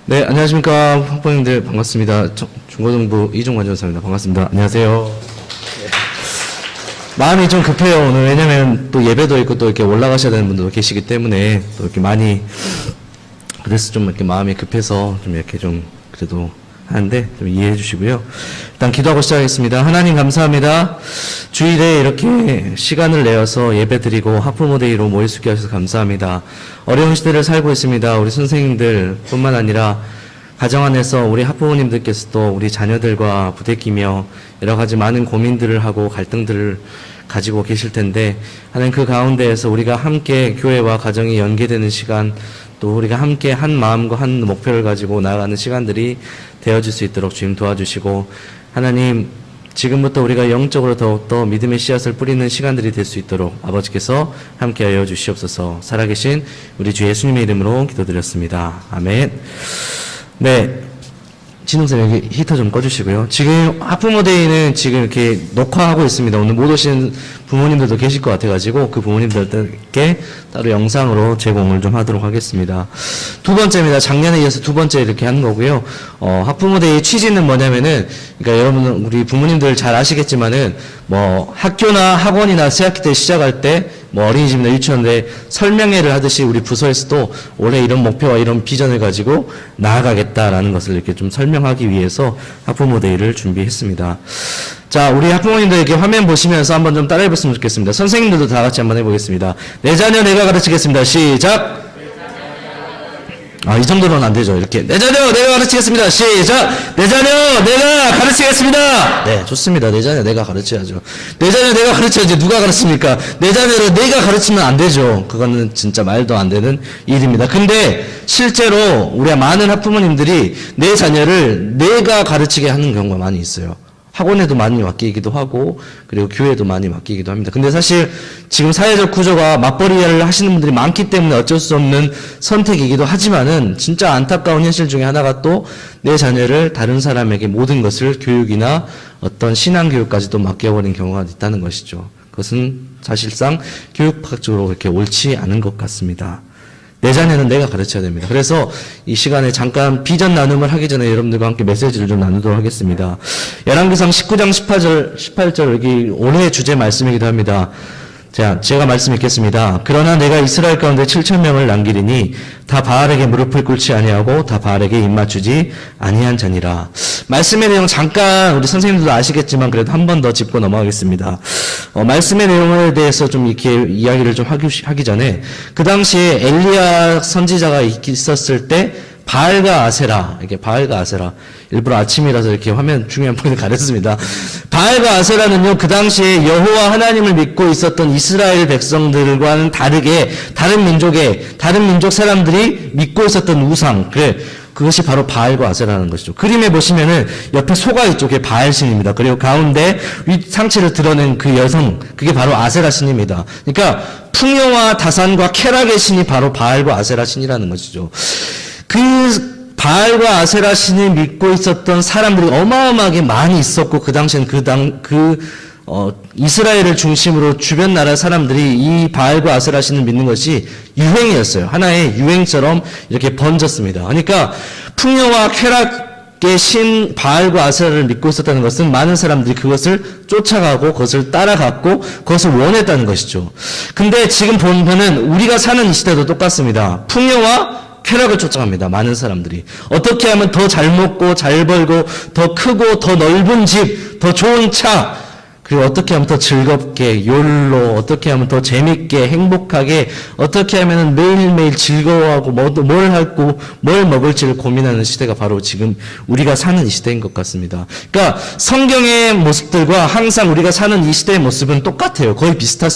네, 안녕하십니까. 학부모님들 반갑습니다. 중고등부 이종관 전사입니다. 반갑습니다. 안녕하세요. 네. 마음이 좀 급해요, 오늘. 왜냐면 또 예배도 있고 또 이렇게 올라가셔야 되는 분들도 계시기 때문에 또 이렇게 많이, 그래서 좀 이렇게 마음이 급해서 좀 이렇게 좀 그래도 하는데 좀 이해해 주시고요. 일단 기도하고 시작하겠습니다. 하나님 감사합니다. 주일에 이렇게 시간을 내어서 예배 드리고 학부모데이로 모일 수 있게 하셔서 감사합니다. 어려운 시대를 살고 있습니다. 우리 선생님들 뿐만 아니라 가정 안에서 우리 학부모님들께서도 우리 자녀들과 부대끼며 여러 가지 많은 고민들을 하고 갈등들을 가지고 계실 텐데, 하나님 그 가운데에서 우리가 함께 교회와 가정이 연계되는 시간, 또 우리가 함께 한 마음과 한 목표를 가지고 나아가는 시간들이 되어질 수 있도록 주님 도와주시고, 하나님 지금부터 우리가 영적으로 더욱더 믿음의 씨앗을 뿌리는 시간들이 될 수 있도록 아버지께서 함께하여 주시옵소서. 살아계신 우리 주 예수님의 이름으로 기도드렸습니다. 아멘. 네, 진흥쌤 여기 히터 좀 꺼주시고요. 지금 학부모데이는 지금 이렇게 녹화하고 있습니다. 오늘 못 오신 부모님들도 계실 것 같아가지고 그 부모님들께 따로 영상으로 제공을 좀 하도록 하겠습니다. 두 번째입니다. 작년에 이어서 두 번째 이렇게 하는 거고요. 학부모데이 취지는 뭐냐면은, 그러니까 여러분 우리 부모님들 잘 아시겠지만은 뭐 학교나 학원이나 새학기 때 시작할 때 뭐 어린이집이나 유치원에 설명회를 하듯이 우리 부서에서도 올해 이런 목표와 이런 비전을 가지고 나아가겠다라는 것을 이렇게 좀 설명하기 위해서 학부모데이를 준비했습니다. 자, 우리 학부모님들에게 화면 보시면서 한번 좀 따라해 봤으면 좋겠습니다. 선생님들도 다 같이 한번 해보겠습니다. 내 자녀 내가 가르치겠습니다. 시작! 이 정도로는 안 되죠. 이렇게. 내 자녀 내가 가르치겠습니다. 시작! 내 자녀 내가 가르치겠습니다. 네, 좋습니다. 내 자녀 내가 가르쳐야죠. 내 자녀 내가 가르쳐야지 누가 가르칩니까? 내 자녀를 내가 가르치면 안 되죠. 그거는 진짜 말도 안 되는 일입니다. 근데 실제로 우리 많은 학부모님들이 내 자녀를 내가 가르치게 하는 경우가 많이 있어요. 학원에도 많이 맡기기도 하고, 그리고 교회도 많이 맡기기도 합니다. 근데 사실 지금 사회적 구조가 맞벌이를 하시는 분들이 많기 때문에 어쩔 수 없는 선택이기도 하지만은, 진짜 안타까운 현실 중에 하나가 또 내 자녀를 다른 사람에게 모든 것을 교육이나 어떤 신앙교육까지도 맡겨버린 경우가 있다는 것이죠. 그것은 사실상 교육학적으로 그렇게 옳지 않은 것 같습니다. 내 자녀는 내가 가르쳐야 됩니다. 그래서 이 시간에 잠깐 비전 나눔을 하기 전에 여러분들과 함께 메시지를 좀 나누도록 하겠습니다. 열왕기상 19장 18절 여기 올해의 주제 말씀이기도 합니다. 자, 제가 말씀 읽겠습니다. 그러나 내가 이스라엘 가운데 7,000명을 남기리니 다 바알에게 무릎을 꿇지 아니하고 다 바알에게 입맞추지 아니한 자니라. 말씀의 내용 잠깐 우리 선생님들도 아시겠지만 그래도 한 번 더 짚고 넘어가겠습니다. 말씀의 내용에 대해서 좀 이렇게 이야기를 좀 하기 전에, 그 당시에 엘리야 선지자가 있었을 때 바알과 아세라, 이렇게 바알과 아세라, 일부러 아침이라서 이렇게 화면 중요한 포인트 가렸습니다. 바알과 아세라는요, 그 당시에 여호와 하나님을 믿고 있었던 이스라엘 백성들과는 다르게 다른 민족 사람들이 믿고 있었던 우상, 그것이 바로 바알과 아세라는 것이죠. 그림에 보시면은 옆에 소가 있죠. 그게 바알 신입니다. 그리고 가운데 윗 상체를 드러낸 그 여성, 그게 바로 아세라 신입니다. 그러니까 풍요와 다산과 쾌락의 신이 바로 바알과 아세라 신이라는 것이죠. 그 바알과 아세라 신을 믿고 있었던 사람들이 어마어마하게 많이 있었고, 그 당시엔 이스라엘을 중심으로 주변 나라 사람들이 이 바알과 아세라 신을 믿는 것이 유행이었어요. 하나의 유행처럼 이렇게 번졌습니다. 그러니까 풍요와 쾌락의 신 바알과 아세라를 믿고 있었다는 것은 많은 사람들이 그것을 쫓아가고 그것을 따라갔고 그것을 원했다는 것이죠. 근데 지금 보면은 우리가 사는 이 시대도 똑같습니다. 풍요와 쾌락을 쫓아갑니다. 많은 사람들이. 어떻게 하면 더 잘 먹고 잘 벌고 더 크고 더 넓은 집, 더 좋은 차, 그리고 어떻게 하면 더 즐겁게, 욜로, 어떻게 하면 더 재밌게, 행복하게, 어떻게 하면 매일매일 즐거워하고 뭘 하고 뭘 먹을지를 고민하는 시대가 바로 지금 우리가 사는 이 시대인 것 같습니다. 그러니까 성경의 모습들과 항상 우리가 사는 이 시대의 모습은 똑같아요. 거의 비슷할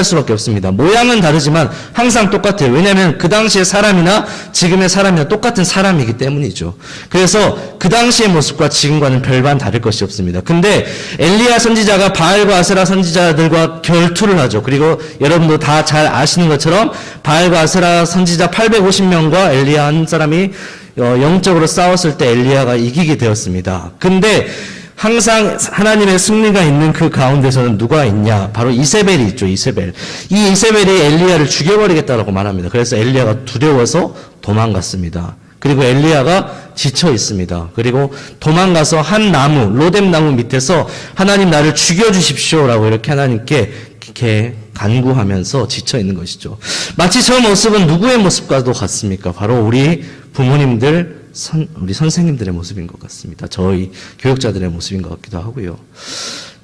수밖에 없습니다. 모양은 다르지만 항상 똑같아요. 왜냐하면 그 당시의 사람이나 지금의 사람이나 똑같은 사람이기 때문이죠. 그래서 그 당시의 모습과 지금과는 별반 다를 것이 없습니다. 근데 엘리야 선지자가 바알과 아세라 선지자들과 결투를 하죠. 그리고 여러분도 다 잘 아시는 것처럼 바알과 아세라 선지자 850명과 엘리야 한 사람이 영적으로 싸웠을 때 엘리야가 이기게 되었습니다. 근데 항상 하나님의 승리가 있는 그 가운데서는 누가 있냐? 바로 이세벨이 있죠. 이세벨. 이 이세벨이 엘리야를 죽여버리겠다라고 말합니다. 그래서 엘리야가 두려워서 도망갔습니다. 그리고 엘리야가 지쳐 있습니다. 그리고 도망가서 한 나무, 로뎀 나무 밑에서 하나님 나를 죽여주십시오라고 이렇게 하나님께 이렇게 간구하면서 지쳐 있는 것이죠. 마치 저 모습은 누구의 모습과도 같습니까? 바로 우리 부모님들, 우리 선생님들의 모습인 것 같습니다. 저희 교육자들의 모습인 것 같기도 하고요.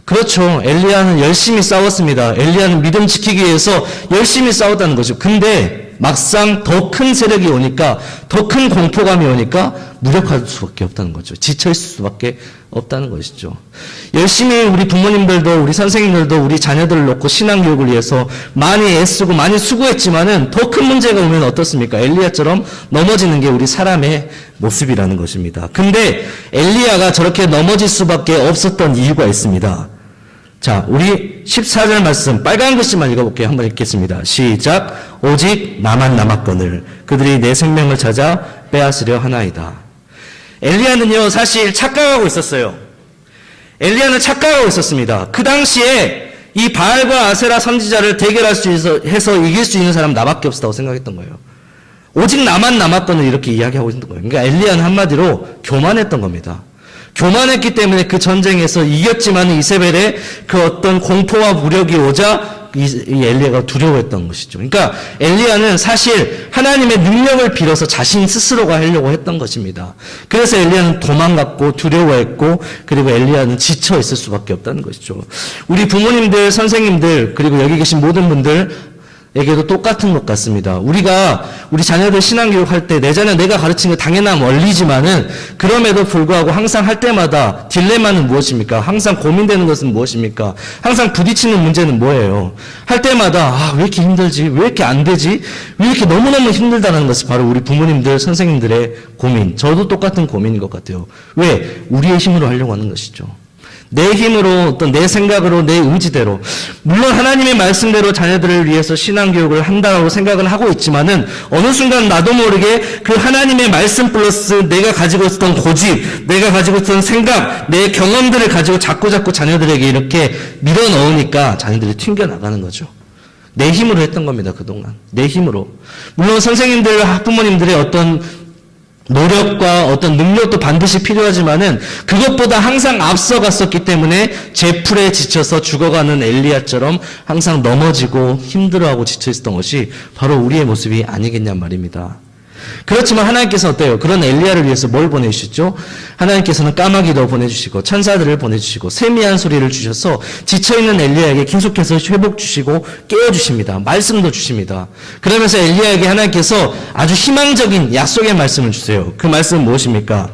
그렇죠. 엘리야는 열심히 싸웠습니다. 엘리야는 믿음 지키기 위해서 열심히 싸웠다는 거죠. 근데 막상 더 큰 세력이 오니까, 더 큰 공포감이 오니까 무력할 수밖에 없다는 거죠. 지쳐있을 수밖에 없다는 것이죠. 열심히 우리 부모님들도, 우리 선생님들도 우리 자녀들을 놓고 신앙교육을 위해서 많이 애쓰고 많이 수고했지만은 더 큰 문제가 오면 어떻습니까? 엘리야처럼 넘어지는 게 우리 사람의 모습이라는 것입니다. 근데 엘리야가 저렇게 넘어질 수밖에 없었던 이유가 있습니다. 자, 우리 14절 말씀 빨간 글씨만 읽어볼게요. 한번 읽겠습니다. 시작. 오직 나만 남았거늘 그들이 내 생명을 찾아 빼앗으려 하나이다. 엘리야는요, 사실 착각하고 있었어요. 엘리야는 착각하고 있었습니다. 그 당시에 이 바알과 아세라 선지자를 대결할 수 해서 이길 수 있는 사람 나밖에 없었다고 생각했던 거예요. 오직 나만 남았거늘 이렇게 이야기하고 있는 거예요. 그러니까 엘리야는 한마디로 교만했던 겁니다. 교만했기 때문에 그 전쟁에서 이겼지만 이세벨의 그 어떤 공포와 무력이 오자 이 엘리야가 두려워했던 것이죠. 그러니까 엘리야는 사실 하나님의 능력을 빌어서 자신 스스로가 하려고 했던 것입니다. 그래서 엘리야는 도망갔고 두려워했고, 그리고 엘리야는 지쳐 있을 수밖에 없다는 것이죠. 우리 부모님들, 선생님들, 그리고 여기 계신 모든 분들 에게도 똑같은 것 같습니다. 우리가 우리 자녀들 신앙교육 할 때 내 자녀 내가 가르친 거 당연한 원리지만은 그럼에도 불구하고 항상 할 때마다 딜레마는 무엇입니까? 항상 고민되는 것은 무엇입니까? 항상 부딪히는 문제는 뭐예요? 할 때마다 왜 이렇게 힘들지? 왜 이렇게 안 되지? 왜 이렇게 너무너무 힘들다는 것이 바로 우리 부모님들, 선생님들의 고민. 저도 똑같은 고민인 것 같아요. 왜? 우리의 힘으로 하려고 하는 것이죠. 내 힘으로, 어떤 내 생각으로, 내 의지대로. 물론 하나님의 말씀대로 자녀들을 위해서 신앙교육을 한다고 생각을 하고 있지만은 어느 순간 나도 모르게 그 하나님의 말씀 플러스 내가 가지고 있었던 고집, 내가 가지고 있었던 생각, 내 경험들을 가지고 자꾸 자녀들에게 이렇게 밀어넣으니까 자녀들이 튕겨나가는 거죠. 내 힘으로 했던 겁니다, 그동안. 내 힘으로. 물론 선생님들, 학부모님들의 어떤 노력과 어떤 능력도 반드시 필요하지만은 그것보다 항상 앞서갔었기 때문에 제풀에 지쳐서 죽어가는 엘리야처럼 항상 넘어지고 힘들어하고 지쳐있었던 것이 바로 우리의 모습이 아니겠냔 말입니다. 그렇지만 하나님께서 어때요? 그런 엘리야를 위해서 뭘 보내주셨죠? 하나님께서는 까마귀도 보내주시고 천사들을 보내주시고 세미한 소리를 주셔서 지쳐있는 엘리야에게 계속해서 회복 주시고 깨워주십니다. 말씀도 주십니다. 그러면서 엘리야에게 하나님께서 아주 희망적인 약속의 말씀을 주세요. 그 말씀은 무엇입니까?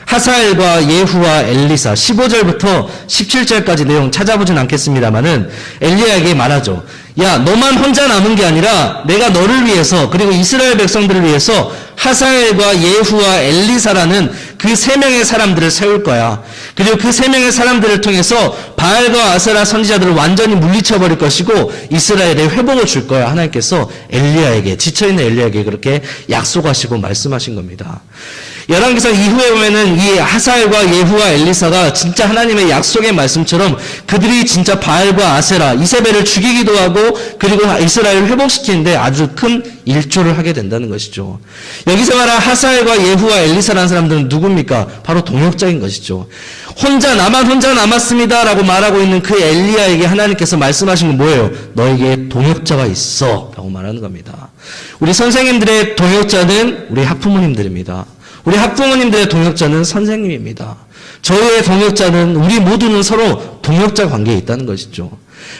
하사엘과 예후와 엘리사 15절부터 17절까지 내용 찾아보진 않겠습니다만은 엘리야에게 말하죠. 야, 너만 혼자 남은 게 아니라 내가 너를 위해서, 그리고 이스라엘 백성들을 위해서 하사엘과 예후와 엘리사라는 그 세 명의 사람들을 세울 거야. 그리고 그 세 명의 사람들을 통해서 바알과 아세라 선지자들을 완전히 물리쳐버릴 것이고 이스라엘에 회복을 줄 거야. 하나님께서 엘리야에게, 지쳐있는 엘리야에게 그렇게 약속하시고 말씀하신 겁니다. 열왕기상 이후에 보면은 이 하사엘과 예후와 엘리사가 진짜 하나님의 약속의 말씀처럼 그들이 진짜 바알과 아세라, 이세벨을 죽이기도 하고 그리고 이스라엘을 회복시키는데 아주 큰 일조를 하게 된다는 것이죠. 여기서 말한 하사엘과 예후와 엘리사라는 사람들은 누굽니까? 바로 동역자인 것이죠. 나만 혼자 남았습니다 라고 말하고 있는 그 엘리야에게 하나님께서 말씀하신 건 뭐예요? 너에게 동역자가 있어 라고 말하는 겁니다. 우리 선생님들의 동역자는 우리 학부모님들입니다. 우리 학부모님들의 동역자는 선생님입니다. 저희의 동역자는, 우리 모두는 서로 동역자 관계에 있다는 것이죠.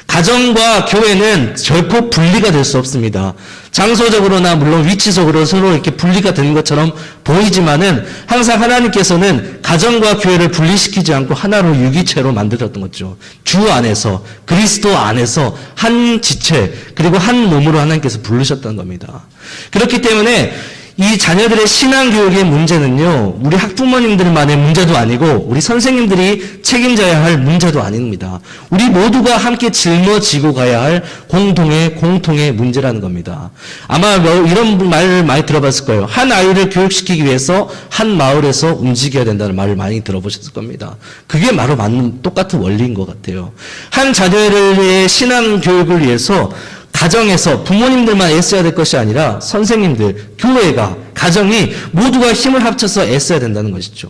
가정과 교회는 결코 분리가 될 수 없습니다. 장소적으로나 물론 위치적으로 서로 이렇게 분리가 되는 것처럼 보이지만은 항상 하나님께서는 가정과 교회를 분리시키지 않고 하나로 유기체로 만들었던 거죠. 주 안에서, 그리스도 안에서 한 지체, 그리고 한 몸으로 하나님께서 부르셨다는 겁니다. 그렇기 때문에 이 자녀들의 신앙교육의 문제는요, 우리 학부모님들만의 문제도 아니고 우리 선생님들이 책임져야 할 문제도 아닙니다. 우리 모두가 함께 짊어지고 가야 할 공통의 문제라는 겁니다. 아마 이런 말을 많이 들어봤을 거예요. 한 아이를 교육시키기 위해서 한 마을에서 움직여야 된다는 말을 많이 들어보셨을 겁니다. 그게 바로 맞는 똑같은 원리인 것 같아요. 한 자녀의 신앙교육을 위해서 가정에서 부모님들만 애써야 될 것이 아니라 선생님들, 교회가 가정이 모두가 힘을 합쳐서 애써야 된다는 것이죠.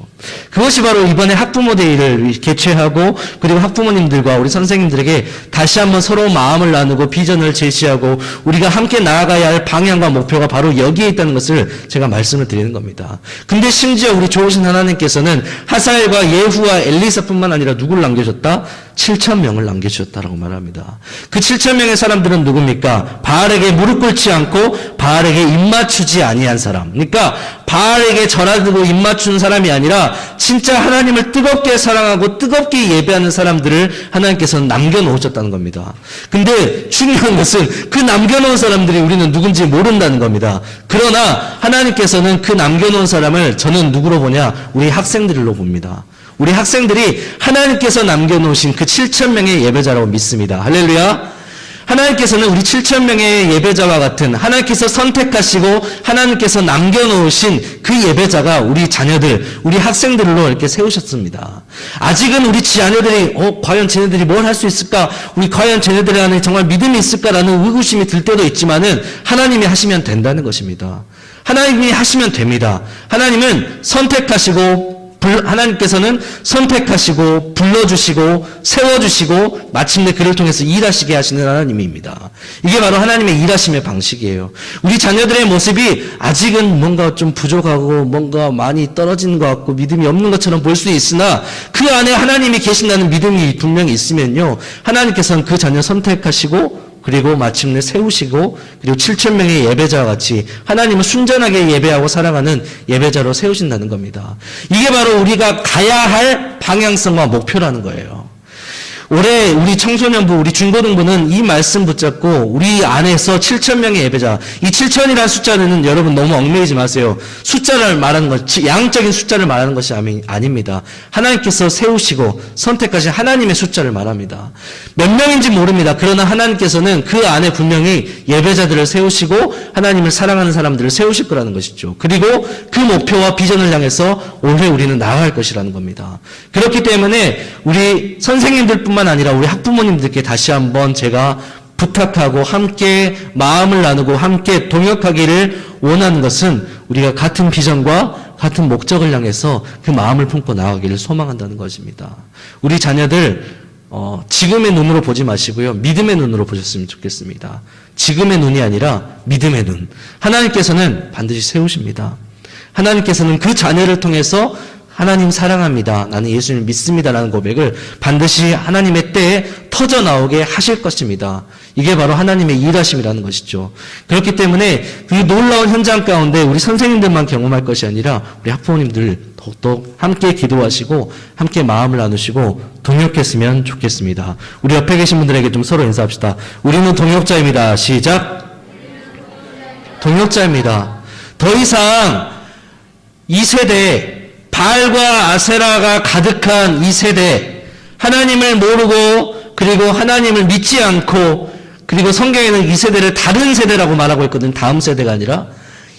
그것이 바로 이번에 학부모 데이를 개최하고 그리고 학부모님들과 우리 선생님들에게 다시 한번 서로 마음을 나누고 비전을 제시하고 우리가 함께 나아가야 할 방향과 목표가 바로 여기에 있다는 것을 제가 말씀을 드리는 겁니다. 근데 심지어 우리 좋으신 하나님께서는 하사엘과 예후와 엘리사뿐만 아니라 누구를 남겨줬다? 7,000명을 남겨주셨다라고 말합니다. 그 7,000명의 사람들은 누굽니까? 바알에게 무릎 꿇지 않고 바알에게 입맞추지 아니한 사람. 그러니까 바알에게 절하고 입맞추는 사람이 아니라 진짜 하나님을 뜨겁게 사랑하고 뜨겁게 예배하는 사람들을 하나님께서는 남겨놓으셨다는 겁니다. 근데 중요한 것은 그 남겨놓은 사람들이 우리는 누군지 모른다는 겁니다. 그러나 하나님께서는 그 남겨놓은 사람을 저는 누구로 보냐? 우리 학생들로 봅니다. 우리 학생들이 하나님께서 남겨놓으신 그 7,000명의 예배자라고 믿습니다. 할렐루야. 하나님께서는 우리 7,000명의 예배자와 같은 하나님께서 선택하시고 하나님께서 남겨놓으신 그 예배자가 우리 자녀들, 우리 학생들로 이렇게 세우셨습니다. 아직은 우리 자녀들이 과연 쟤네들이 뭘 할 수 있을까? 우리 과연 쟤네들 안에 정말 믿음이 있을까라는 의구심이 들 때도 있지만은 하나님이 하시면 된다는 것입니다. 하나님이 하시면 됩니다. 하나님은 하나님께서는 선택하시고 불러주시고 세워주시고 마침내 그를 통해서 일하시게 하시는 하나님입니다. 이게 바로 하나님의 일하심의 방식이에요. 우리 자녀들의 모습이 아직은 뭔가 좀 부족하고 뭔가 많이 떨어지는 것 같고 믿음이 없는 것처럼 볼 수 있으나 그 안에 하나님이 계신다는 믿음이 분명히 있으면요, 하나님께서는 그 자녀 선택하시고 그리고 마침내 세우시고 그리고 7,000명의 예배자와 같이 하나님을 순전하게 예배하고 사랑하는 예배자로 세우신다는 겁니다. 이게 바로 우리가 가야 할 방향성과 목표라는 거예요. 올해 우리 청소년부, 우리 중고등부는 이 말씀 붙잡고 우리 안에서 7,000명의 예배자, 이 7,000이라는 숫자는 여러분 너무 얽매이지 마세요. 숫자를 말하는 것, 양적인 숫자를 말하는 것이 아닙니다. 하나님께서 세우시고 선택하신 하나님의 숫자를 말합니다. 몇 명인지 모릅니다. 그러나 하나님께서는 그 안에 분명히 예배자들을 세우시고 하나님을 사랑하는 사람들을 세우실 거라는 것이죠. 그리고 그 목표와 비전을 향해서 올해 우리는 나아갈 것이라는 겁니다. 그렇기 때문에 우리 선생님들뿐만 아니라 우리 학부모님들께 다시 한번 제가 부탁하고 함께 마음을 나누고 함께 동역하기를 원하는 것은 우리가 같은 비전과 같은 목적을 향해서 그 마음을 품고 나아가기를 소망한다는 것입니다. 우리 자녀들 지금의 눈으로 보지 마시고요, 믿음의 눈으로 보셨으면 좋겠습니다. 지금의 눈이 아니라 믿음의 눈. 하나님께서는 반드시 세우십니다. 하나님께서는 그 자녀를 통해서 하나님 사랑합니다, 나는 예수님을 믿습니다 라는 고백을 반드시 하나님의 때에 터져 나오게 하실 것입니다. 이게 바로 하나님의 일하심이라는 것이죠. 그렇기 때문에 그 놀라운 현장 가운데 우리 선생님들만 경험할 것이 아니라 우리 학부모님들 더욱더 함께 기도하시고 함께 마음을 나누시고 동역했으면 좋겠습니다. 우리 옆에 계신 분들에게 좀 서로 인사합시다. 우리는 동역자입니다. 시작. 동역자입니다. 더 이상 이 세대 바알과 아세라가 가득한 이 세대, 하나님을 모르고 그리고 하나님을 믿지 않고 그리고 성경에는 이 세대를 다른 세대라고 말하고 있거든요. 다음 세대가 아니라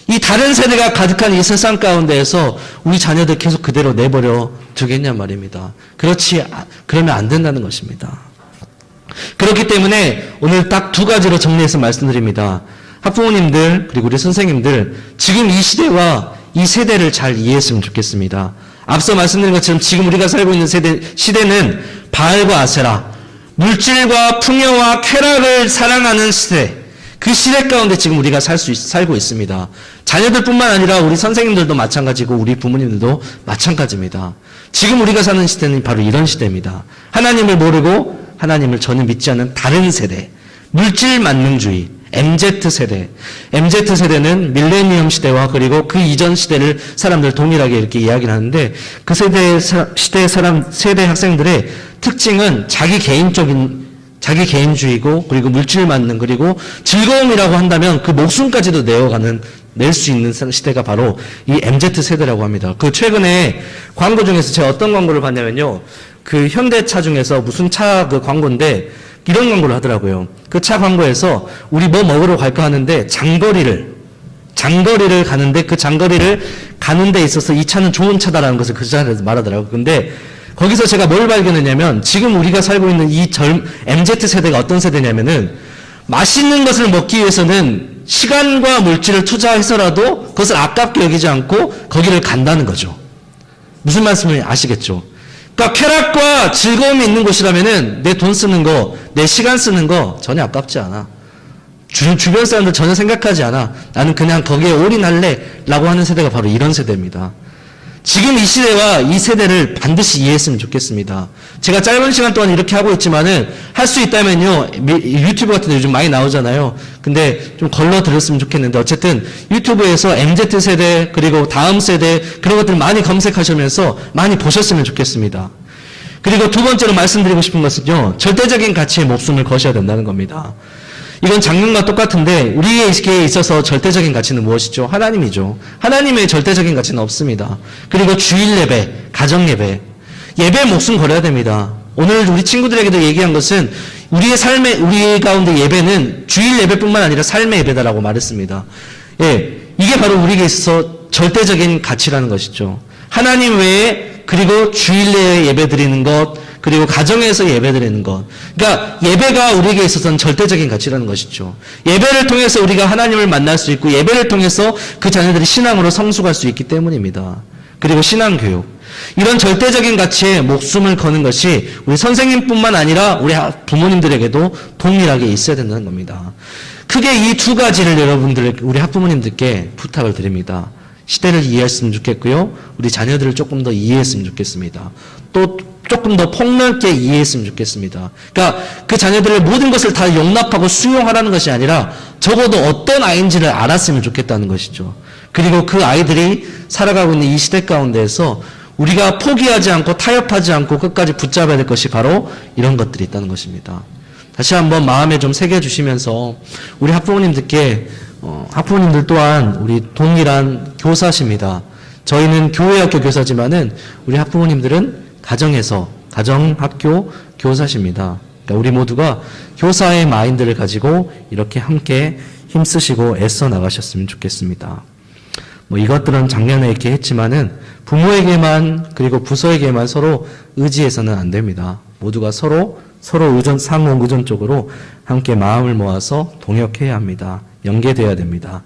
이 다른 세대가 가득한 이 세상 가운데에서 우리 자녀들 계속 그대로 내버려 두겠냐 말입니다. 그러면 안 된다는 것입니다. 그렇기 때문에 오늘 딱 두 가지로 정리해서 말씀드립니다. 학부모님들 그리고 우리 선생님들, 지금 이 시대와 이 세대를 잘 이해했으면 좋겠습니다. 앞서 말씀드린 것처럼 지금 우리가 살고 있는 시대는 바알과 아세라, 물질과 풍요와 쾌락을 사랑하는 시대, 그 시대 가운데 지금 우리가 살고 있습니다. 자녀들뿐만 아니라 우리 선생님들도 마찬가지고 우리 부모님들도 마찬가지입니다. 지금 우리가 사는 시대는 바로 이런 시대입니다. 하나님을 모르고 하나님을 전혀 믿지 않는 다른 세대, 물질 만능주의, MZ세대. MZ세대는 밀레니엄 시대와 그리고 그 이전 시대를 사람들 동일하게 이렇게 이야기를 하는데, 그 세대 학생들의 특징은 자기 개인주의고 그리고 물질 만능 그리고 즐거움이라고 한다면 그 목숨까지도 낼 수 있는 시대가 바로 이 MZ세대라고 합니다. 그 최근에 광고 중에서 제가 어떤 광고를 봤냐면요, 그 현대차 중에서 무슨 차 그 광고인데 이런 광고를 하더라고요. 그 차 광고에서 우리 뭐 먹으러 갈까 하는데 장거리를 가는데 그 장거리를 가는 데 있어서 이 차는 좋은 차다라는 것을 그 자리에서 말하더라고요. 근데 거기서 제가 뭘 발견했냐면, 지금 우리가 살고 있는 이 MZ세대가 어떤 세대냐면은 맛있는 것을 먹기 위해서는 시간과 물질을 투자해서라도 그것을 아깝게 여기지 않고 거기를 간다는 거죠. 무슨 말씀인지 아시겠죠? 그러니까 쾌락과 즐거움이 있는 곳이라면은 내 돈 쓰는 거, 내 시간 쓰는 거 전혀 아깝지 않아. 주변 사람들 전혀 생각하지 않아. 나는 그냥 거기에 올인할래 라고 하는 세대가 바로 이런 세대입니다. 지금 이 시대와 이 세대를 반드시 이해했으면 좋겠습니다. 제가 짧은 시간 동안 이렇게 하고 있지만은 할 수 있다면요, 유튜브 같은 데 요즘 많이 나오잖아요. 근데 좀 걸러 들었으면 좋겠는데, 어쨌든 유튜브에서 MZ세대 그리고 다음 세대 그런 것들 많이 검색하시면서 많이 보셨으면 좋겠습니다. 그리고 두 번째로 말씀드리고 싶은 것은요, 절대적인 가치에 목숨을 거셔야 된다는 겁니다. 이건 작년과 똑같은데 우리에게 있어서 절대적인 가치는 무엇이죠? 하나님이죠. 하나님의 절대적인 가치는 없습니다. 그리고 주일 예배, 가정 예배, 예배에 목숨 걸어야 됩니다. 오늘 우리 친구들에게도 얘기한 것은 우리 가운데 예배는 주일 예배뿐만 아니라 삶의 예배다라고 말했습니다. 예, 이게 바로 우리에게 있어서 절대적인 가치라는 것이죠. 하나님 외에 그리고 주일 내에 예배 드리는 것, 그리고 가정에서 예배드리는 것. 그러니까 예배가 우리에게 있어서는 절대적인 가치라는 것이죠. 예배를 통해서 우리가 하나님을 만날 수 있고 예배를 통해서 그 자녀들이 신앙으로 성숙할 수 있기 때문입니다. 그리고 신앙교육. 이런 절대적인 가치에 목숨을 거는 것이 우리 선생님뿐만 아니라 우리 부모님들에게도 동일하게 있어야 된다는 겁니다. 크게 이 두 가지를 여러분들, 우리 학부모님들께 부탁을 드립니다. 시대를 이해했으면 좋겠고요. 우리 자녀들을 조금 더 이해했으면 좋겠습니다. 또 조금 더 폭넓게 이해했으면 좋겠습니다. 그러니까 그 자녀들의 모든 것을 다 용납하고 수용하라는 것이 아니라 적어도 어떤 아이인지를 알았으면 좋겠다는 것이죠. 그리고 그 아이들이 살아가고 있는 이 시대 가운데에서 우리가 포기하지 않고 타협하지 않고 끝까지 붙잡아야 될 것이 바로 이런 것들이 있다는 것입니다. 다시 한번 마음에 좀 새겨주시면서 우리 학부모님들께 학부모님들 또한 우리 동일한 교사십니다. 저희는 교회학교 교사지만은 우리 학부모님들은 가정에서 가정학교 교사십니다. 그러니까 우리 모두가 교사의 마인드를 가지고 이렇게 함께 힘쓰시고 애써 나가셨으면 좋겠습니다. 이것들은 작년에 이렇게 했지만은 부모에게만 그리고 부서에게만 서로 의지해서는 안 됩니다. 모두가 서로 상호 의존적으로 함께 마음을 모아서 동역해야 합니다. 연계되어야 됩니다.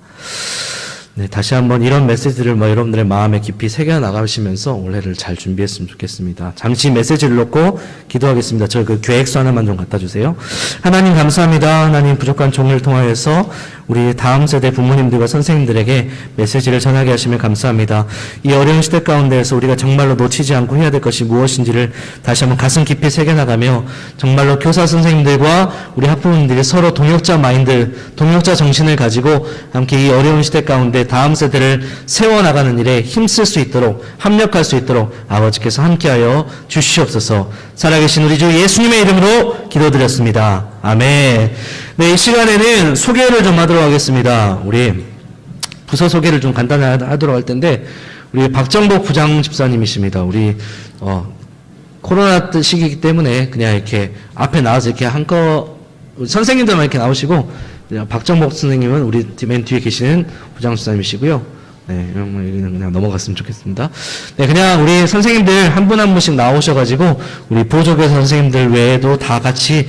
네, 다시 한번 이런 메시지를 여러분들의 마음에 깊이 새겨 나가시면서 올해를 잘 준비했으면 좋겠습니다. 잠시 메시지를 놓고 기도하겠습니다. 저 그 계획서 하나만 좀 갖다 주세요. 하나님 감사합니다. 하나님 부족한 종을 통하여서 우리 다음 세대 부모님들과 선생님들에게 메시지를 전하게 하시면 감사합니다. 이 어려운 시대 가운데에서 우리가 정말로 놓치지 않고 해야 될 것이 무엇인지를 다시 한번 가슴 깊이 새겨나가며 정말로 교사 선생님들과 우리 학부모님들이 서로 동역자 마인드, 동역자 정신을 가지고 함께 이 어려운 시대 가운데 다음 세대를 세워나가는 일에 힘쓸 수 있도록 합력할 수 있도록 아버지께서 함께하여 주시옵소서. 살아계신 우리 주 예수님의 이름으로 기도드렸습니다. 아멘. 네, 이 시간에는 소개를 좀 하도록 하겠습니다. 우리 부서 소개를 좀 간단히 하도록 할 텐데 우리 박정복 부장 집사님이십니다. 우리 코로나 시기이기 때문에 그냥 이렇게 앞에 나와서 이렇게 선생님들만 이렇게 나오시고 박정복 선생님은 우리 맨 뒤에 계시는 부장 집사님이시고요. 네, 이런 거 얘기는 그냥 넘어갔으면 좋겠습니다. 네, 그냥 우리 선생님들 한 분 한 분씩 나오셔가지고 우리 보조교사 선생님들 외에도 다 같이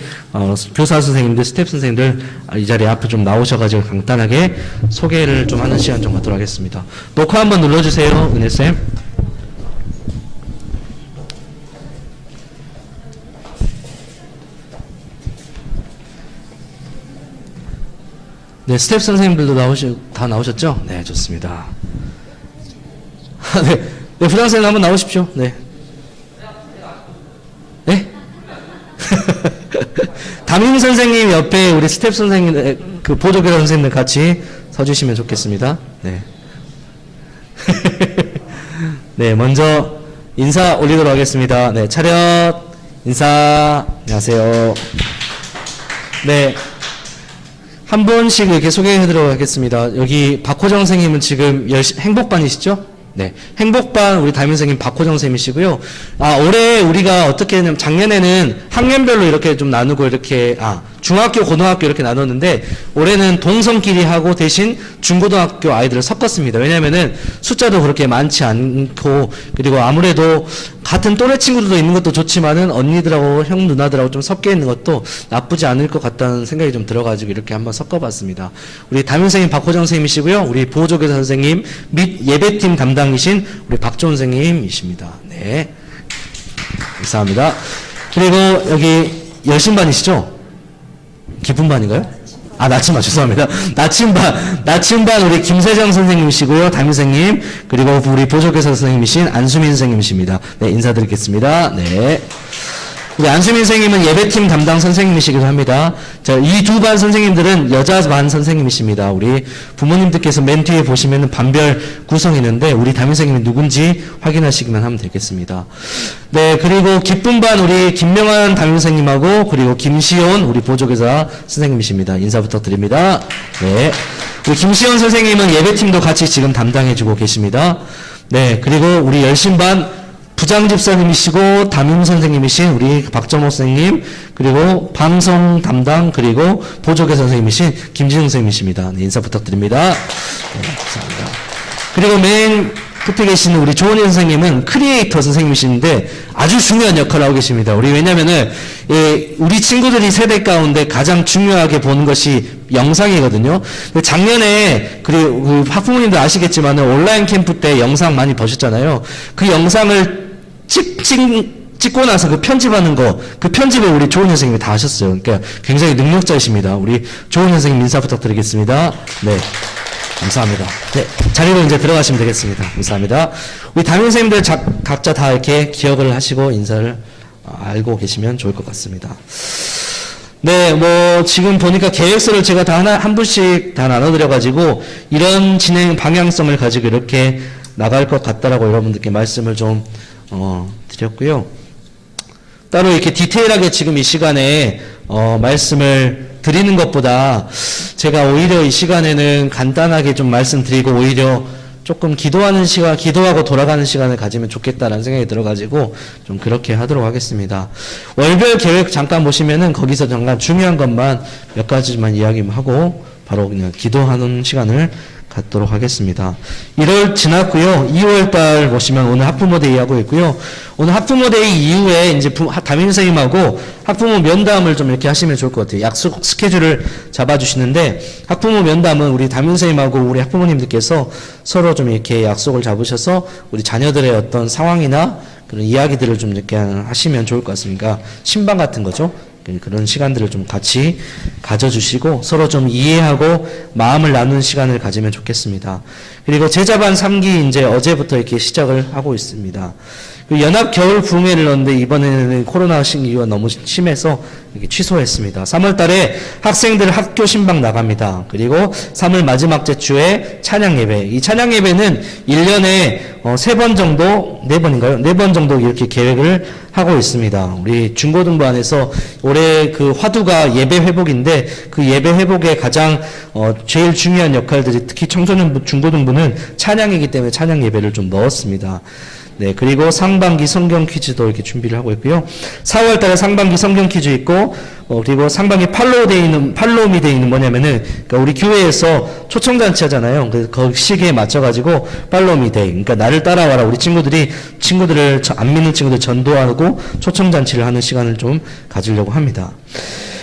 교사 선생님들, 스텝 선생님들 이 자리에 앞에 좀 나오셔가지고 간단하게 소개를 좀 하는 시간 좀 갖도록 하겠습니다. 녹화 한번 눌러주세요, 은혜쌤. 네, 스텝 선생님들도 다 나오셨죠? 네, 좋습니다. 네, 네, 부장 선생님 한번 나오십시오. 네. 네? 담임 선생님 옆에 우리 스텝 선생님, 그 보조교사 선생님들 같이 서주시면 좋겠습니다. 네. 네, 먼저 인사 올리도록 하겠습니다. 네, 차렷, 인사, 안녕하세요. 네. 한 분씩 이렇게 소개해드리도록 하겠습니다. 여기 박호정 선생님은 지금 행복반이시죠? 네. 행복반 우리 담임 선생님 박호정 선생님이시고요. 올해 우리가 어떻게 했냐면 작년에는 학년별로 이렇게 좀 나누고 이렇게, 중학교, 고등학교 이렇게 나눴는데 올해는 동성끼리 하고 대신 중고등학교 아이들을 섞었습니다. 왜냐면은 숫자도 그렇게 많지 않고 그리고 아무래도 같은 또래 친구들도 있는 것도 좋지만은 언니들하고 형 누나들하고 좀 섞여 있는 것도 나쁘지 않을 것 같다는 생각이 좀 들어가지고 이렇게 한번 섞어봤습니다. 우리 담임 선생님 박호정 선생님이시고요. 우리 보호조교사 선생님 및 예배팀 담당이신 우리 박조은 선생님이십니다. 네. 감사합니다. 그리고 여기 열심반이시죠? 기쁨반인가요? 아, 나침반, 죄송합니다. 나침반 우리 김세정 선생님이시고요. 담임 선생님, 그리고 우리 보조교사 선생님이신 안수민 선생님이십니다. 네, 인사드리겠습니다. 네. 우리 안수민 선생님은 예배팀 담당 선생님이시기도 합니다. 자, 이 두 반 선생님들은 여자 반 선생님이십니다. 우리 부모님들께서 맨 뒤에 보시면 반별 구성이 있는데 우리 담임 선생님이 누군지 확인하시기만 하면 되겠습니다. 네, 그리고 기쁨 반 우리 김명환 담임 선생님하고 그리고 김시온 우리 보조교사 선생님이십니다. 인사 부탁드립니다. 네. 우리 김시온 선생님은 예배팀도 같이 지금 담당해주고 계십니다. 네, 그리고 우리 열심반 부장집사님이시고 담임 선생님이신 우리 박정호 선생님 그리고 방송 담당 그리고 보조교사 선생님이신 김진웅 선생님이십니다. 네, 인사 부탁드립니다. 네, 감사합니다. 그리고 맨 끝에 계시는 우리 조은희 선생님은 크리에이터 선생님이신데 아주 중요한 역할을 하고 계십니다. 왜냐면은 우리 친구들이 세대 가운데 가장 중요하게 보는 것이 영상이거든요. 작년에 그리고 그 학부모님들 아시겠지만 온라인 캠프 때 영상 많이 보셨잖아요. 그 영상을 찍고 나서 그 편집하는 거, 그 편집을 우리 조은 선생님이 다 하셨어요. 그러니까 굉장히 능력자이십니다. 우리 조은 선생님 인사 부탁드리겠습니다. 네. 감사합니다. 네. 자리로 이제 들어가시면 되겠습니다. 감사합니다. 우리 담임 선생님들 각자 다 이렇게 기억을 하시고 인사를 알고 계시면 좋을 것 같습니다. 네, 뭐, 지금 보니까 계획서를 제가 다 한 분씩 다 나눠드려가지고, 이런 진행 방향성을 가지고 이렇게 나갈 것 같다라고 여러분들께 말씀을 좀, 드렸고요. 따로 이렇게 디테일하게 지금 이 시간에, 말씀을 드리는 것보다 제가 오히려 이 시간에는 간단하게 좀 말씀드리고 오히려 조금 기도하는 시간, 기도하고 돌아가는 시간을 가지면 좋겠다라는 생각이 들어가지고 좀 그렇게 하도록 하겠습니다. 월별 계획 잠깐 보시면은 거기서 잠깐 중요한 것만 몇 가지만 이야기하고 바로 그냥 기도하는 시간을 갖도록 하겠습니다. 1월 지났고요. 2월달 보시면 오늘 학부모데이 하고 있고요. 오늘 학부모데이 이후에 이제 담임 선생님하고 학부모 면담을 좀 이렇게 하시면 좋을 것 같아요. 약속 스케줄을 잡아주시는데 학부모 면담은 우리 담임 선생님하고 우리 학부모님들께서 서로 좀 이렇게 약속을 잡으셔서 우리 자녀들의 어떤 상황이나 그런 이야기들을 좀 이렇게 하시면 좋을 것 같습니다. 신방 같은 거죠. 그런 시간들을 좀 같이 가져주시고 서로 좀 이해하고 마음을 나누는 시간을 가지면 좋겠습니다. 그리고 제자반 3기 이제 어제부터 이렇게 시작을 하고 있습니다. 연합 겨울 부흥회를 넣었는데 이번에는 코로나 시기가 너무 심해서 이렇게 취소했습니다. 3월 달에 학생들 학교 신방 나갑니다. 그리고 3월 마지막 주에 찬양 예배. 이 찬양 예배는 1년에 3번 정도, 4번인가요? 4번 정도 이렇게 계획을 하고 있습니다. 우리 중고등부안에서 올해 그 화두가 예배 회복인데 그 예배 회복에 가장 제일 중요한 역할들이 특히 청소년부, 중고등부는 찬양이기 때문에 찬양 예배를 좀 넣었습니다. 네, 그리고 상반기 성경 퀴즈도 이렇게 준비를 하고 있고요. 4월 달에 상반기 성경 퀴즈 있고, 그리고 상반기 팔로움이 돼 있는 뭐냐면은, 그러니까 우리 교회에서 초청잔치 하잖아요. 그래서 그 시기에 맞춰가지고, 팔로움이 데이. 그러니까 나를 따라와라. 우리 친구들을 안 믿는 친구들 전도하고 초청잔치를 하는 시간을 좀 가지려고 합니다.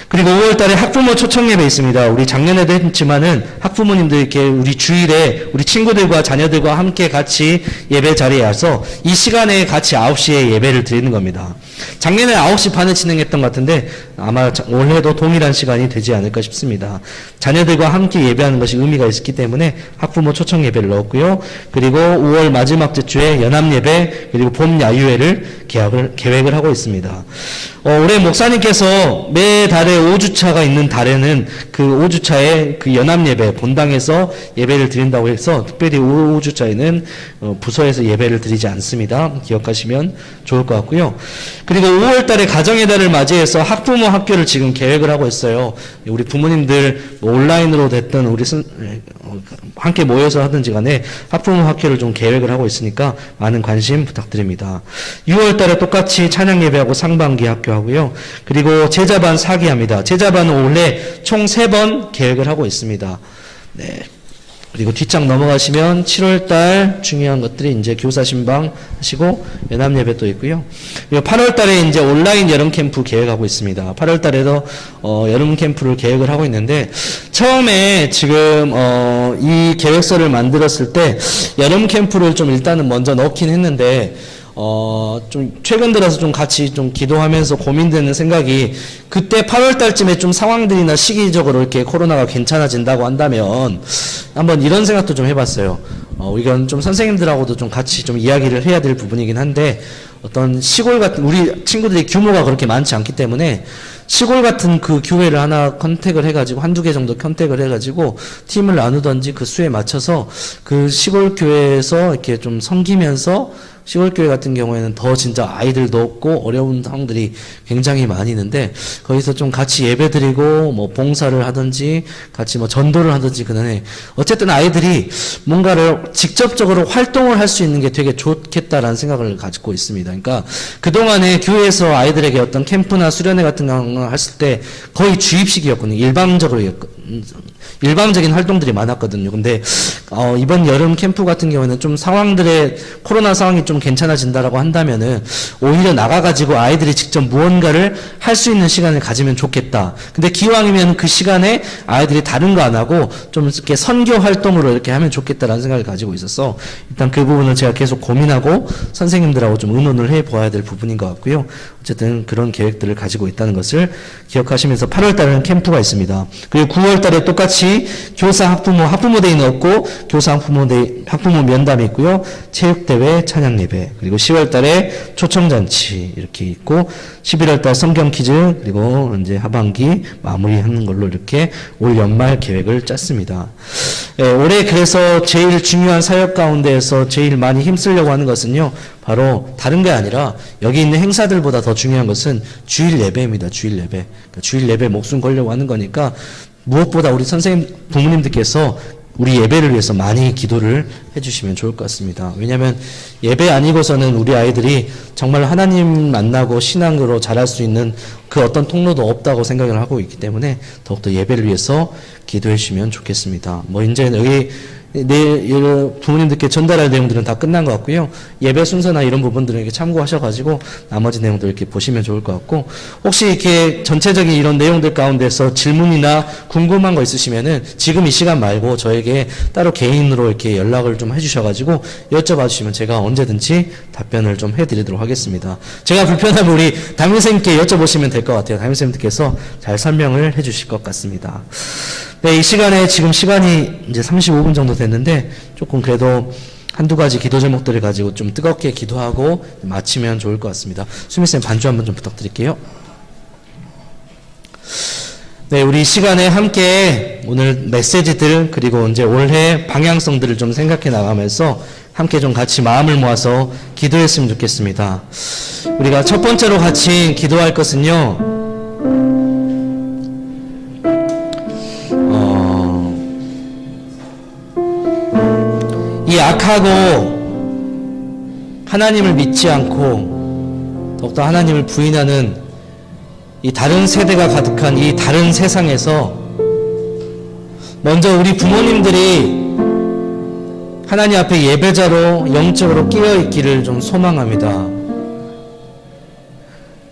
그리고 5월 달에 학부모 초청 예배 있습니다. 우리 작년에도 했지만은 학부모님들 이렇게 우리 주일에 우리 친구들과 자녀들과 함께 같이 예배 자리에 와서 이 시간에 같이 9시에 예배를 드리는 겁니다. 작년에 9시 반에 진행했던 것 같은데 아마 올해도 동일한 시간이 되지 않을까 싶습니다. 자녀들과 함께 예배하는 것이 의미가 있기 때문에 학부모 초청 예배를 넣었고요. 그리고 5월 마지막 주에 연합 예배 그리고 봄 야유회를 계획을 하고 있습니다. 올해 목사님께서 매달에 5주차가 있는 달에는 그 5주차에 그 연합예배 본당에서 예배를 드린다고 해서 특별히 5주차에는 부서에서 예배를 드리지 않습니다. 기억하시면 좋을 것 같고요. 그리고 5월 달에 가정의 달을 맞이해서 학부모 학교를 지금 계획을 하고 있어요. 우리 부모님들 뭐 온라인으로 됐든 우리 함께 모여서 하든지 간에 학부모 학교를 좀 계획을 하고 있으니까 많은 관심 부탁드립니다. 6월 달에 똑같이 찬양 예배하고 상반기 학교 하고요. 그리고 제자반 4기 합니다. 제자반은 올해 총 3번 계획을 하고 있습니다. 네. 그리고 뒷장 넘어가시면 7월달 중요한 것들이 이제 교사 신방 하시고 연합 예배 또 있고요. 그리고 8월달에 이제 온라인 여름 캠프 계획하고 있습니다. 8월달에도 여름 캠프를 계획을 하고 있는데 처음에 지금 이 계획서를 만들었을 때 여름 캠프를 좀 일단은 먼저 넣긴 했는데 좀 최근 들어서 좀 같이 좀 기도하면서 고민되는 생각이 그때 8월 달쯤에 좀 상황들이나 시기적으로 이렇게 코로나가 괜찮아진다고 한다면 한번 이런 생각도 좀 해봤어요. 이건 좀 선생님들하고도 좀 같이 좀 이야기를 해야 될 부분이긴 한데 어떤 시골 같은 우리 친구들이 규모가 그렇게 많지 않기 때문에 시골 같은 그 교회를 하나 컨택을 해가지고 한두 개 정도 컨택을 해가지고 팀을 나누던지 그 수에 맞춰서 그 시골 교회에서 이렇게 좀 섬기면서 시골교회 같은 경우에는 더 진짜 아이들도 없고 어려운 상황들이 굉장히 많이 있는데 거기서 좀 같이 예배드리고 뭐 봉사를 하든지 같이 뭐 전도를 하든지 그다음에 어쨌든 아이들이 뭔가를 직접적으로 활동을 할 수 있는 게 되게 좋겠다라는 생각을 가지고 있습니다. 그러니까 그동안에 교회에서 아이들에게 어떤 캠프나 수련회 같은 거 했을 때 거의 주입식이었거든요. 일방적인 활동들이 많았거든요. 근데 이번 여름 캠프 같은 경우에는 좀 상황들의 코로나 상황이 좀 괜찮아진다라고 한다면은 오히려 나가가지고 아이들이 직접 무언가를 할 수 있는 시간을 가지면 좋겠다. 근데 기왕이면 그 시간에 아이들이 다른 거 안 하고 좀 이렇게 선교 활동으로 이렇게 하면 좋겠다라는 생각을 가지고 있어서 일단 그 부분은 제가 계속 고민하고 선생님들하고 좀 의논을 해보아야 될 부분인 것 같고요. 어쨌든 그런 계획들을 가지고 있다는 것을 기억하시면서 8월 달에는 캠프가 있습니다. 그리고 9월 달에 똑같이 교사 학부모 데이는 없고 교사 학부모 면담이 있고요. 체육대회, 찬양예배, 그리고 10월 달에 초청잔치 이렇게 있고 11월 달 성경 퀴즈, 그리고 이제 하반기 마무리하는 걸로 이렇게 올 연말 계획을 짰습니다. 올해 그래서 제일 중요한 사역 가운데에서 제일 많이 힘쓰려고 하는 것은요, 바로 다른 게 아니라 여기 있는 행사들보다 더 중요한 것은 주일 예배입니다. 주일 예배. 그러니까 주일 예배 목숨 걸려고 하는 거니까 무엇보다 우리 선생님, 부모님들께서 우리 예배를 위해서 많이 기도를 해주시면 좋을 것 같습니다. 왜냐하면 예배 아니고서는 우리 아이들이 정말 하나님 만나고 신앙으로 자랄 수 있는 그 어떤 통로도 없다고 생각을 하고 있기 때문에 더욱더 예배를 위해서 기도해 주시면 좋겠습니다. 뭐 이제 여기 부모님들께 전달할 내용들은 다 끝난 것 같고요. 예배 순서나 이런 부분들은 이렇게 참고하셔가지고 나머지 내용들 이렇게 보시면 좋을 것 같고, 혹시 이렇게 전체적인 이런 내용들 가운데서 질문이나 궁금한 거 있으시면은 지금 이 시간 말고 저에게 따로 개인으로 이렇게 연락을 좀 해주셔가지고 여쭤봐 주시면 제가 언제든지 답변을 좀 해드리도록 하겠습니다. 제가 불편하면 우리 담임선생님께 여쭤보시면 될 것 같아요. 담임선생님께서 잘 설명을 해주실 것 같습니다. 네, 이 시간에 지금 시간이 이제 35분 정도 됐는데 조금 그래도 한두 가지 기도 제목들을 가지고 좀 뜨겁게 기도하고 마치면 좋을 것 같습니다. 수미쌤 반주 한번 좀 부탁드릴게요. 네, 우리 시간에 함께 오늘 메시지들 그리고 이제 올해 방향성들을 좀 생각해 나가면서 함께 좀 같이 마음을 모아서 기도했으면 좋겠습니다. 우리가 첫 번째로 같이 기도할 것은요, 이 악하고 하나님을 믿지 않고 더욱더 하나님을 부인하는 이 다른 세대가 가득한 이 다른 세상에서 먼저 우리 부모님들이 하나님 앞에 예배자로 영적으로 깨어있기를 좀 소망합니다.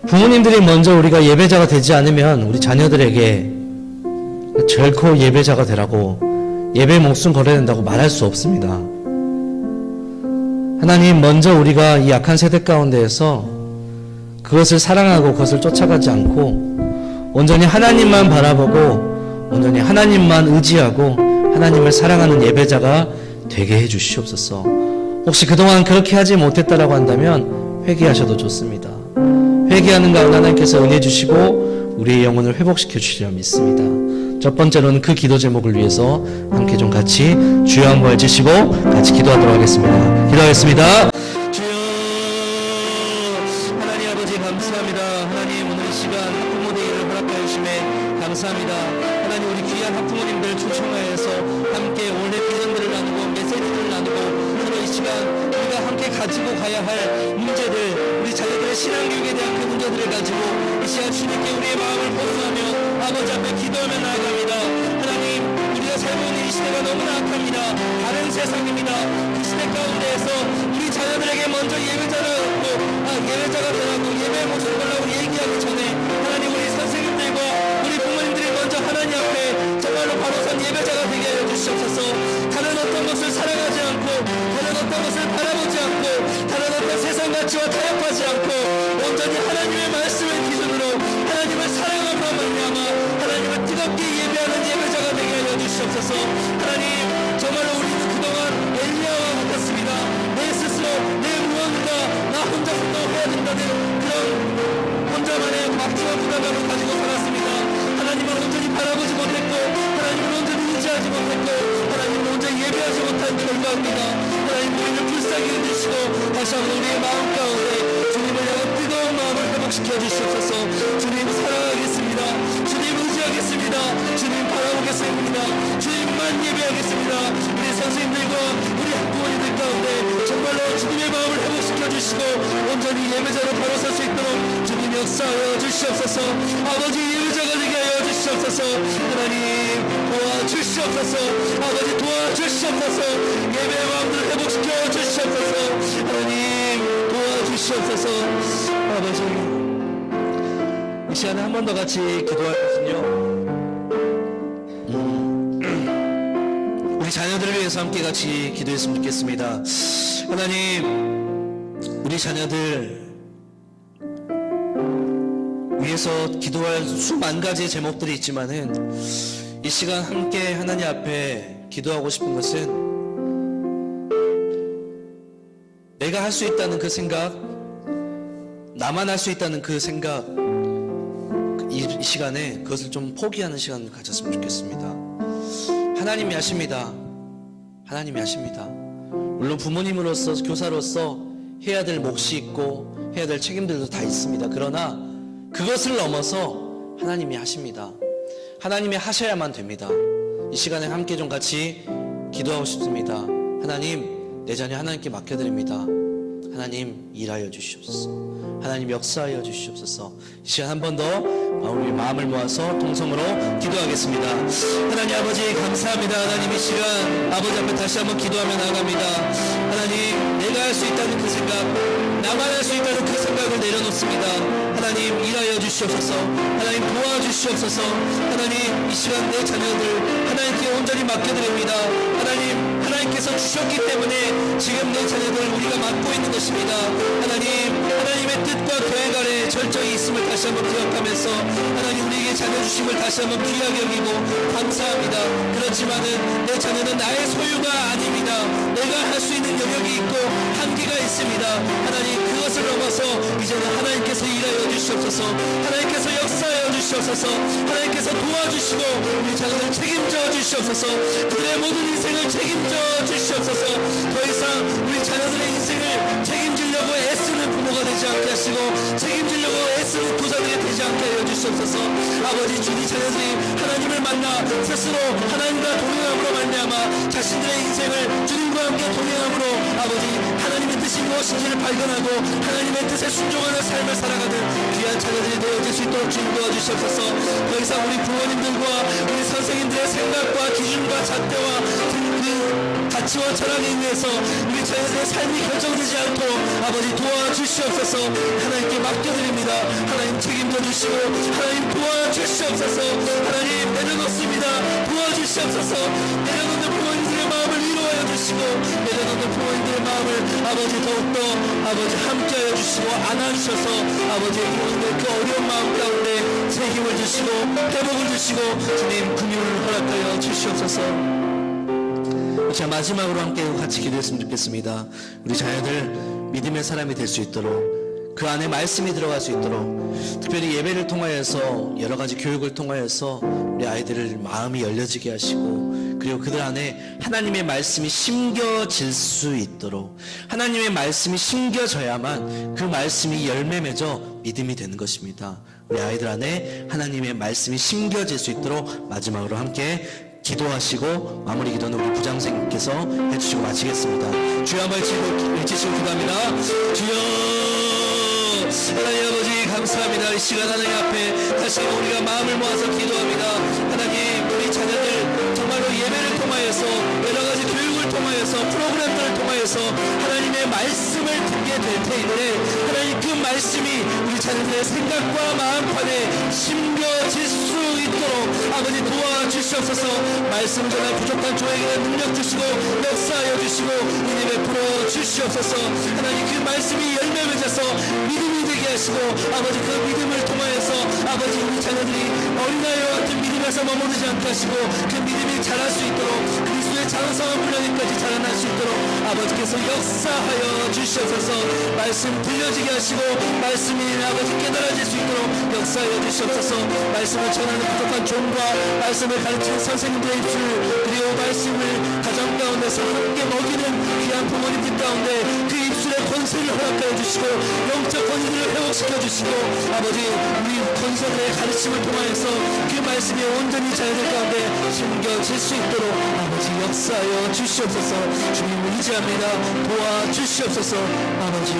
부모님들이 먼저 우리가 예배자가 되지 않으면 우리 자녀들에게 결코 예배자가 되라고 예배 목숨 걸어야 된다고 말할 수 없습니다. 하나님, 먼저 우리가 이 약한 세대 가운데에서 그것을 사랑하고 그것을 쫓아가지 않고 온전히 하나님만 바라보고 온전히 하나님만 의지하고 하나님을 사랑하는 예배자가 되게 해주시옵소서. 혹시 그동안 그렇게 하지 못했다라고 한다면 회개하셔도 좋습니다. 회개하는 가운데 하나님께서 은혜 주시고 우리의 영혼을 회복시켜 주시리라 믿습니다. 첫 번째로는 그 기도 제목을 위해서 함께 좀 같이 주여 한번 해주시고 같이 기도하도록 하겠습니다. 기도하겠습니다. 주여, 하나님 아버지 감사합니다. 감사합니다. 하나님 우리 귀한 학부모님들 초청하여서 함께 올해 비전들을 나누고 메시지를 나누고 서로 이 시간 우리가 함께 가지고 가야 할 문제들 우리 자녀들의 신앙교육에 대한 그 문제들을 가지고 이 시간 주님께 우리의 마음을 보수하며 아버지 앞에 기도하며 나아갑니다. 하나님 우리가 살고 있는 이 시대가 너무나 악합니다. 다른 세상입니다. 그 시대 가운데에서 우리 자녀들에게 먼저 예배자가 되라고 예배의 모습을 달라고 얘기하기 전에 하나님 우리 선생님들과 우리 부모님들이 먼저 하나님 앞에 정말로 바로 선 예배자가 되게 하여 주시옵소서. 다른 어떤 것을 살아가지 않고 다른 어떤 것을 바라보지 않고 다른 어떤 세상 가치와 타협하지 않고 온전히 하나님의 말씀을 기준으로 하나님을 사랑함으로 말미암아 하나님을 뜨겁게 예배하는 예배자가 되게 하여 주시옵소서. 하나님 정말로 우리는 그동안 엘리야와 같았습니다. 내 스스로 내 무언가 나 혼자 행동해야 된다는 그런 혼자만의 막지와 부담감을 가지고 살았습니다. 하나님을 온전히 바라보지 못했고 하나님을 온전히 의지하지 못했고 하나님을 온전히 예배하지 못한 결과입니다. 하나님 우리를 불쌍히 해주시고 다시 한번 우리의 마음 가운데 주님을 향한 뜨거운 마음을 회복시켜 주시옵소서. 주님 사랑하겠습니다. 주님 의지하겠습니다. 주님 바라보겠습니다. 주님만 예배하겠습니다. 우리 선생님들과 우리 학부모님들 가운데 정말로 주님의 마음을 회복시켜 주시고 온전히 예배자로 바로 설 수 있도록 주님 역사하여 주시옵소서. 아버지 예배자가 되게 하여 주시옵소서. 하나님 도와주시옵소서. 아버지 도와주시옵소서. 예배의 마음들을 회복시켜 주시옵소서. 하나님 도와주시옵소서. 아버지 이 시간에 한 번 더 같이 기도할 것은요 우리 자녀들을 위해서 함께 같이 기도했으면 좋겠습니다. 하나님 우리 자녀들 위해서 기도할 수만 가지의 제목들이 있지만은 이 시간 함께 하나님 앞에 기도하고 싶은 것은 내가 할 수 있다는 그 생각, 나만 할 수 있다는 그 생각, 이 시간에 그것을 좀 포기하는 시간을 가졌으면 좋겠습니다. 하나님이 하십니다. 하나님이 하십니다. 물론 부모님으로서 교사로서 해야 될 몫이 있고 해야 될 책임들도 다 있습니다. 그러나 그것을 넘어서 하나님이 하십니다. 하나님이 하셔야만 됩니다. 이 시간에 함께 좀 같이 기도하고 싶습니다. 하나님 내 자녀 하나님께 맡겨드립니다. 하나님 일하여 주시옵소서. 하나님 역사하여 주시옵소서. 이 시간 한 번 더 우리 마음을 모아서 동성으로 기도하겠습니다. 하나님 아버지 감사합니다. 하나님 이 시간 아버지 앞에 다시 한번 기도하며 나아갑니다. 하나님 내가 할 수 있다는 그 생각, 나만 할 수 있다는 그 생각을 내려놓습니다. 하나님 일하여 주시옵소서. 하나님 도와주시옵소서. 하나님 이 시간 내 자녀들 하나님께 온전히 맡겨드립니다. 하나님께서 주셨기 때문에 지금 내 자녀들 우리가 맡고 있는 것입니다. 하나님의 뜻과 계획 아래 절정이 있음을 다시 한번 기억하면서 하나님 우리에게 자녀 주심을 다시 한번 귀하게 여기고 감사합니다. 그렇지만은 내 자녀는 나의 소유가 아닙니다. 내가 할 수 있는 영역이 있고 한계가 있습니다. 하나님 그것을 넘어서 이제는 하나님께서 일하여 주시옵소서. 하나님께서 역사하여 주시옵소서. 하나님께서 도와주시고 우리 자녀들 책임져 주시옵소서. 그들의 모든 인생을 책임져 주시옵소서. 더 이상 우리 자녀들의 인생을 책임지려고 애쓰는 부모가 되지 않게 하시고 책임지려고 애쓰는 교사들이 되지 않게 하여 주시옵소서. 아버지 주님 자녀들이 하나님을 만나 스스로 하나님과 동행함으로 말미암아 자신들의 인생을 주님과 함께 동행함으로 아버지 하나님의 뜻이 무엇인지를 발견하고 하나님의 뜻에 순종하는 삶을 살아가는 귀한 자녀들이 되어질 수 있도록 주님 도와주시옵소서. 더 이상 우리 부모님들과 우리 선생님들의 생각과 기준과 잣대와 그 가치와 철학에 의해서 우리 자녀들의 삶이 결정되지 않도록 아버지 도와주시옵소서. 하나님께 맡겨드립니다. 하나님 책임져 주시고 하나님 도와주시옵소서. 하나님 내려놓습니다. 도와주시옵소서. 내려놓는 부모님들의 마음을 위로하여 주시고 내려놓는 부모님들의 마음을 아버지 더욱더 아버지 함께하여 주시고 안아주셔서 아버지의 부모님들 그 어려운 마음 가운데 새 힘을 주시고 회복을 주시고 주님 긍휼을 허락하여 주시옵소서. 자 마지막으로 함께 같이 기도했으면 좋겠습니다. 우리 자녀들 믿음의 사람이 될 수 있도록 그 안에 말씀이 들어갈 수 있도록 특별히 예배를 통하여서 여러 가지 교육을 통하여서 우리 아이들을 마음이 열려지게 하시고 그리고 그들 안에 하나님의 말씀이 심겨질 수 있도록, 하나님의 말씀이 심겨져야만 그 말씀이 열매 맺어 믿음이 되는 것입니다. 우리 아이들 안에 하나님의 말씀이 심겨질 수 있도록 마지막으로 함께 기도하시고 마무리 기도는 우리 부장생님께서 해주시고 마치겠습니다. 주여 한번 외치시고 기도합니다. 주여 하나님 아버지 감사합니다. 이 시간 하나님 앞에 다시 한번 우리가 마음을 모아서 기도합니다. 하나님 우리 자녀들 정말로 예배를 통하여서 여러가지 교육을 통하여서 프로그램들을 통하여서 하나님의 말씀을 듣게 될 테인데 하나님 그 말씀이 우리 자녀들의 생각과 마음판에 심겨질 수 있도록 아버지 도와주시옵소서. 말씀 전할 부족한 저에게 능력 주시고 역사하여 주시고 은혜 베풀어 주시옵소서. 하나님 그 말씀이 열매 맺어서 믿음이 되게 하시고 아버지 그 믿음을 통하여서 아버지 우리 자녀들이 어린아이와 같은 믿음에서 머무르지 않게 하시고 그 믿음이 자랄 수 있도록 그리스도의 장성한 분량에까지 자라날 수 있도록 아버지께서 역사하여 주시옵소서. 말씀 들려지게 하시고 말씀이 아버지 깨달아질 수 있도록 역사하여 주시옵소서. 말씀을 전하는 부족한 종과 말씀을 가르치는 선생님들의 입술 그리고 말씀을 가정 가운데서 함께 먹이는 귀한 부모님들 가운데 그 입술의 권세를 허락하여 주시고 영적 권위들을 회복시켜 주시고 아버지 우리 권사들의 가르침을 통하여서 그 말씀이 온전히 자녀들 가운데 심겨질 수 있도록 아버지 역사하여 주시옵소서. 주님을 의지합니다. 도와주시옵소서. 아버지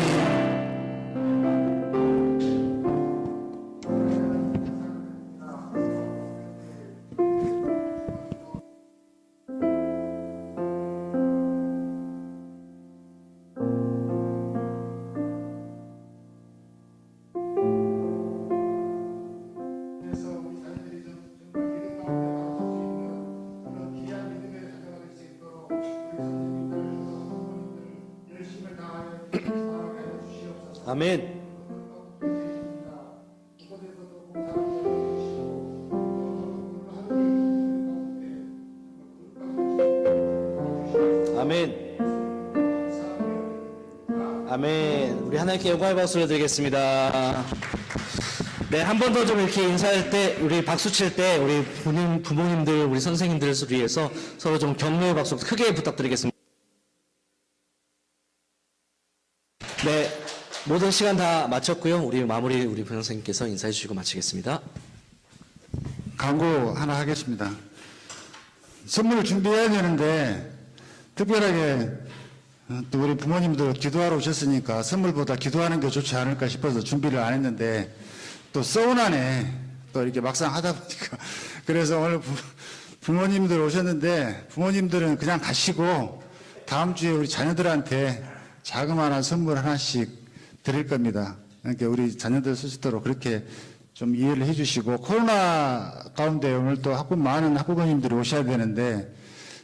아멘. 아멘. 아멘. 우리 하나님께 영광의 박수를 드리겠습니다. 네, 한 번 더 좀 이렇게 인사할 때, 우리 박수 칠 때, 우리 부모님들, 우리 선생님들을 위해서 서로 좀 격려의 박수 크게 부탁드리겠습니다. 네, 모든 시간 다 마쳤고요. 우리 마무리 우리 부장선생님께서 인사해 주시고 마치겠습니다. 광고 하나 하겠습니다. 선물을 준비해야 되는데 특별하게 또 우리 부모님들 기도하러 오셨으니까 선물보다 기도하는 게 좋지 않을까 싶어서 준비를 안 했는데 또 서운하네. 또 이렇게 막상 하다 보니까 그래서 오늘 부모님들 오셨는데 부모님들은 그냥 가시고 다음 주에 우리 자녀들한테 자그마한 선물 하나씩 드릴 겁니다. 그러니까 우리 자녀들 쓸 수 있도록 그렇게 좀 이해를 해주시고 코로나 가운데 오늘 또 많은 학부모님들이 오셔야 되는데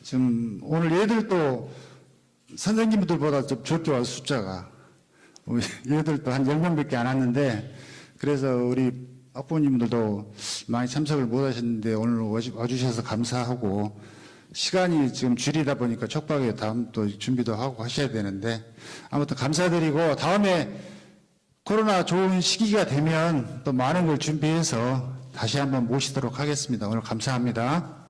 지금 오늘 얘들도 선생님들보다 좀 적게 와서 숫자가 우리 얘들도 한 10명밖에 안 왔는데 그래서 우리 학부모님들도 많이 참석을 못 하셨는데 오늘 와주셔서 감사하고 시간이 지금 줄이다 보니까 촉박에 다음 또 준비도 하고 하셔야 되는데 아무튼 감사드리고 다음에 코로나 좋은 시기가 되면 또 많은 걸 준비해서 다시 한번 모시도록 하겠습니다. 오늘 감사합니다.